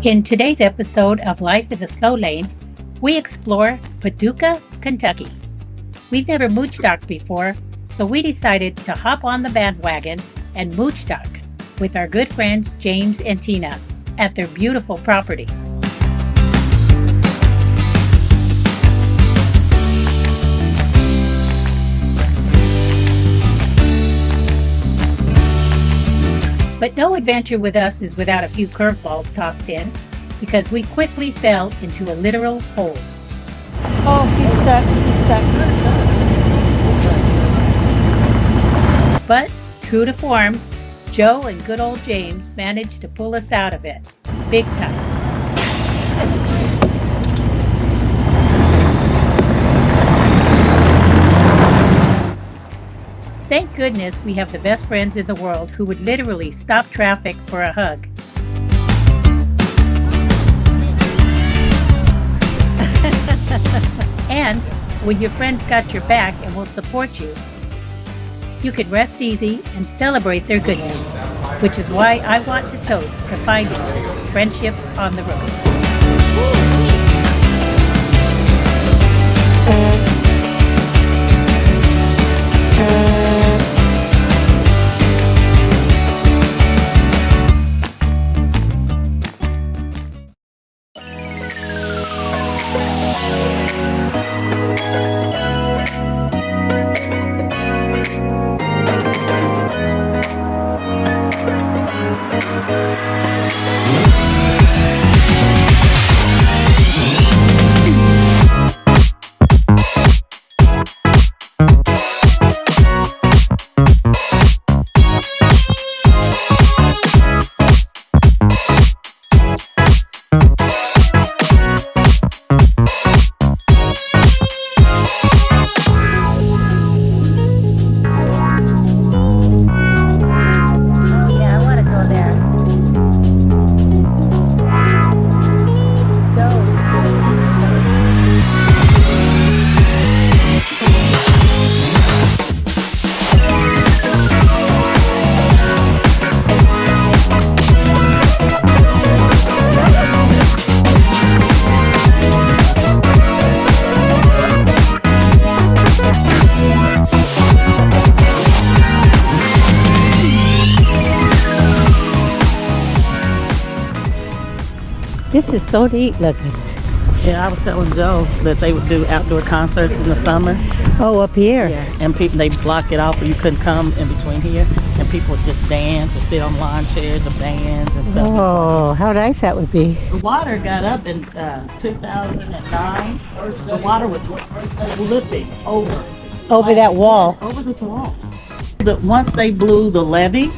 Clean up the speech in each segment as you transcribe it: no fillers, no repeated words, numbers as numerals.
In today's episode of Life in the Slow Lane, we explore Paducah, Kentucky. We've never mooch-docked before, so we decided to hop on the bandwagon and mooch-dock with our good friends James and Tina at their beautiful property. But no adventure with us is without a few curveballs tossed in, because we quickly fell into a literal hole. Oh, he's stuck. But, true to form, Joe and good old James managed to pull us out of it, big time. Thank goodness we have the best friends in the world who would literally stop traffic for a hug. And when your friends got your back and will support you, you could rest easy and celebrate their goodness, which is why I want to toast to finding friendships on the road. This is so neat looking. Yeah, I was telling Joe that they would do outdoor concerts in the summer. Oh, up here? Yeah, and people, they block it off, and you couldn't come in between here. And people would just dance or sit on lawn chairs or bands and stuff. Oh, how nice that would be. The water got up in 2009. The water was flipping over that wall. Over this wall. Once they blew the levee,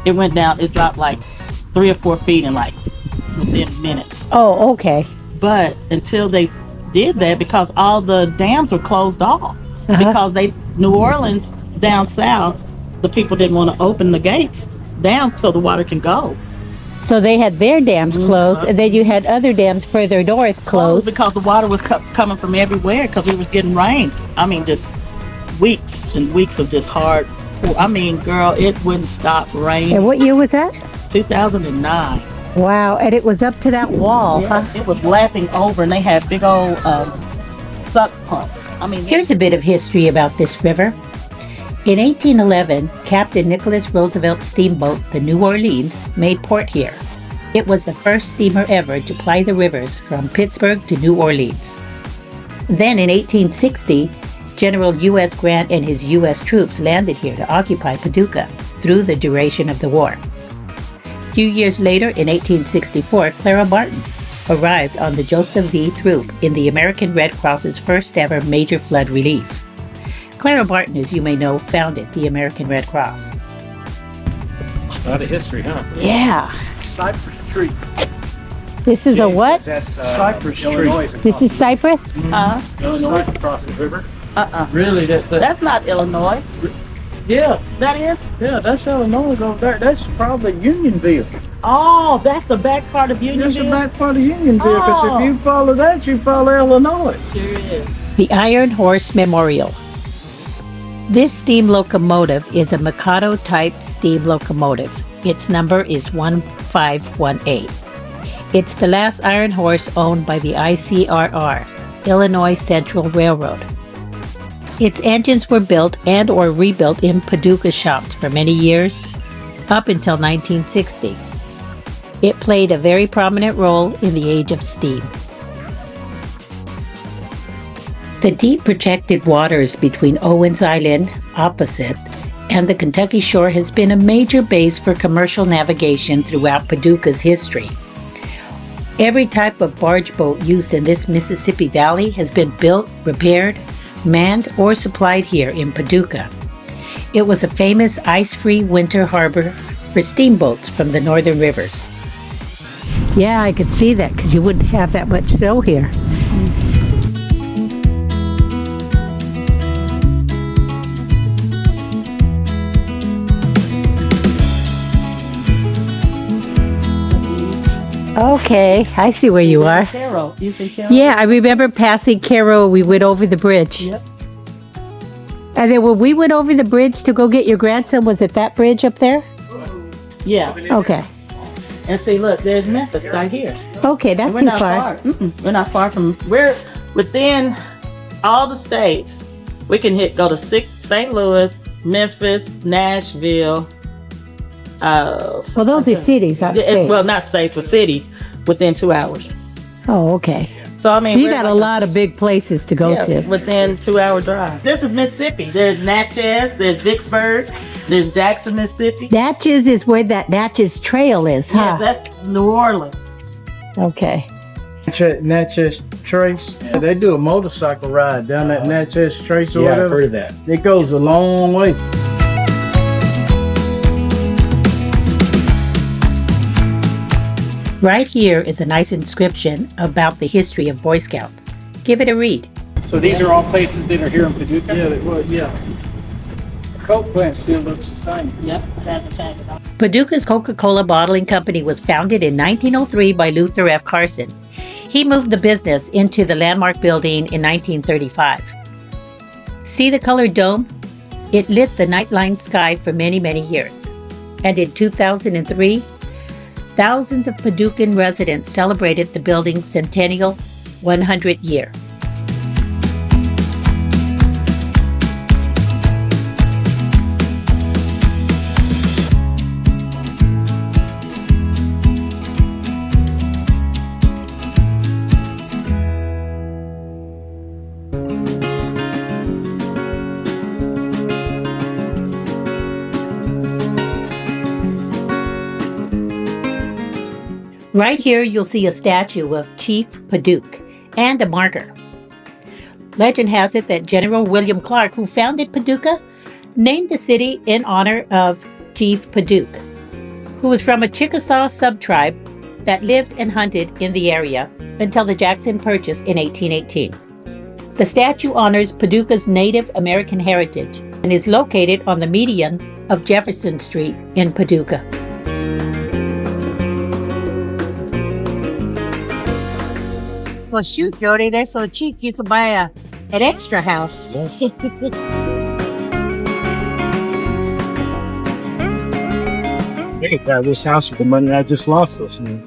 it went down. It dropped like 3 or 4 feet in like within minutes. Oh, okay. But until they did that, because all the dams were closed off, because New Orleans down south, the people didn't want to open the gates down so the water can go. So they had their dams closed, and then you had other dams further north closed. Because the water was coming from everywhere, because we was getting rained. I mean, just weeks and weeks of just hard. I mean, girl, it wouldn't stop raining. And what year was that? 2009. Wow, and it was up to that wall, yeah, It was lapping over, and they had big old suck pumps. I mean, here's a bit of history about this river. In 1811, Captain Nicholas Roosevelt's steamboat, the New Orleans, made port here. It was the first steamer ever to ply the rivers from Pittsburgh to New Orleans. Then in 1860, General U.S. Grant and his U.S. troops landed here to occupy Paducah through the duration of the war. A few years later, in 1864, Clara Barton arrived on the Joseph V. Throop in the American Red Cross's first ever major flood relief. Clara Barton, as you may know, founded the American Red Cross. A lot of history, huh? Yeah. Cypress tree. This is a what? That's Cypress tree. This is Cypress? Illinois across the river. Really? That's not Illinois. Yeah, That is? yeah, that's Illinois over there. That's probably Unionville. Oh, that's the back part of Unionville? That's the back part of Unionville, because Oh. if you follow that, you follow Illinois. Sure is. The Iron Horse Memorial. This steam locomotive is a Mikado-type steam locomotive. Its number is 1518. It's the last iron horse owned by the ICRR, Illinois Central Railroad. Its engines were built and or rebuilt in Paducah shops for many years, up until 1960. It played a very prominent role in the age of steam. The deep protected waters between Owens Island, opposite, and the Kentucky shore has been a major base for commercial navigation throughout Paducah's history. Every type of barge boat used in this Mississippi Valley has been built, repaired, manned, or supplied here in Paducah. It was a famous ice-free winter harbor for steamboats from the northern rivers. Yeah, I could see that because you wouldn't have that much snow here. Okay, I see where you are. Carroll. You see Carroll? Yeah, I remember passing Carroll. We went over the bridge. Yep. And then when we went over the bridge to go get your grandson, was it that bridge up there? Yeah. Okay. And see, look, there's Memphis right here. Okay, not And we're too not far. We're not far from. We're within all the states. We can go to St. Louis, Memphis, Nashville. Well, those are cities, not states. Well, not states, but cities within 2 hours. Oh, okay. So I mean, So you we're got like a lot of big places to go to. within 2 hour drive. This is Mississippi. There's Natchez, there's Vicksburg, there's Jackson, Mississippi. Natchez is where that Natchez Trail is, Yeah, huh? that's New Orleans. Okay. Natchez Trace. Yeah, they do a motorcycle ride down that Natchez Trace or Yeah, whatever. I've heard of that. It goes a long way. Right here is a nice inscription about the history of Boy Scouts. Give it a read. So these are all places that are here in Paducah? Yeah. The Coke plant still looks the same. Yep, that's a change. Paducah's Coca-Cola Bottling Company was founded in 1903 by Luther F. Carson. He moved the business into the Landmark building in 1935. See the colored dome? It lit the nightline sky for many, many years. And in 2003, thousands of Paducah residents celebrated the building's centennial 100 year. Right here, you'll see a statue of Chief Paduke and a marker. Legend has it that General William Clark, who founded Paducah, named the city in honor of Chief Paduke, who was from a Chickasaw subtribe that lived and hunted in the area until the Jackson Purchase in 1818. The statue honors Paducah's Native American heritage and is located on the median of Jefferson Street in Paducah. Well, shoot, Jody, they're so cheap you could buy an extra house. I could buy this house with the money I just lost this year.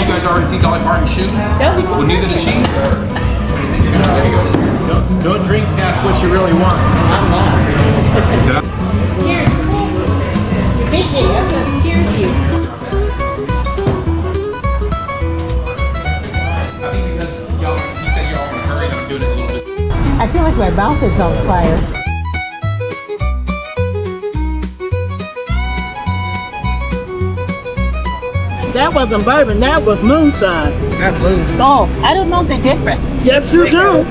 you guys already see Dolly Parton's shoes? Well, neither did she. Don't drink past what you really want. I'm not. Yeah. Cheers. You beat me. I'm gonna cheers you. I think because you said y'all in a hurry, I'm doing it a little bit. I feel like my mouth is on fire. That wasn't bourbon, that was moonshine. That's blue. Oh, I don't know the difference. Yes, you do.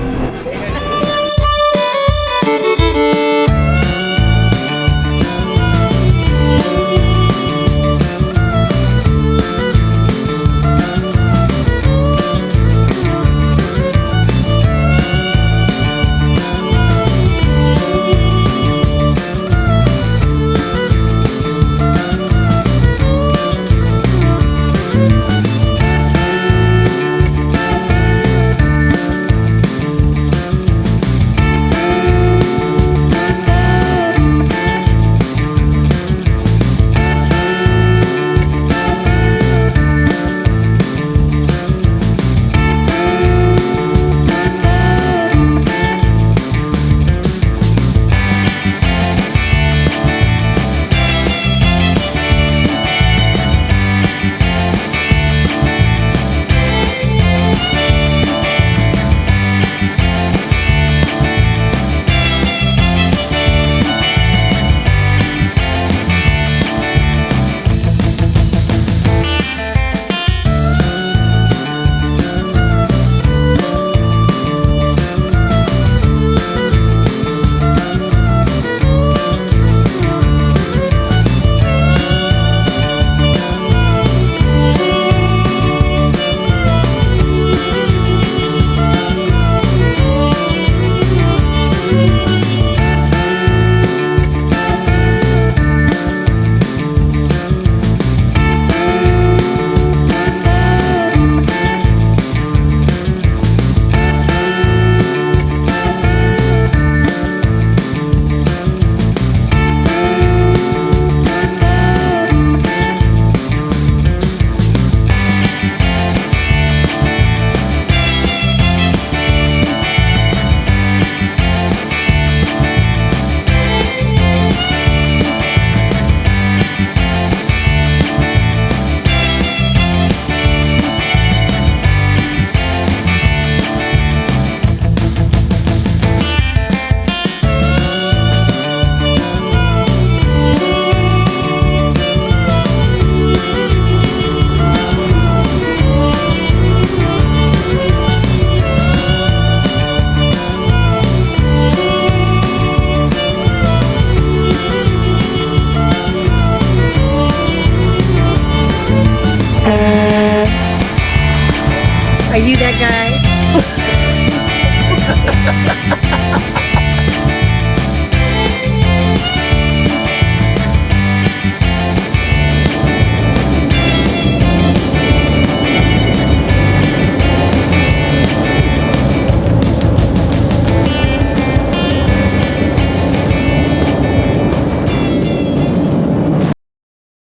Are you that guy?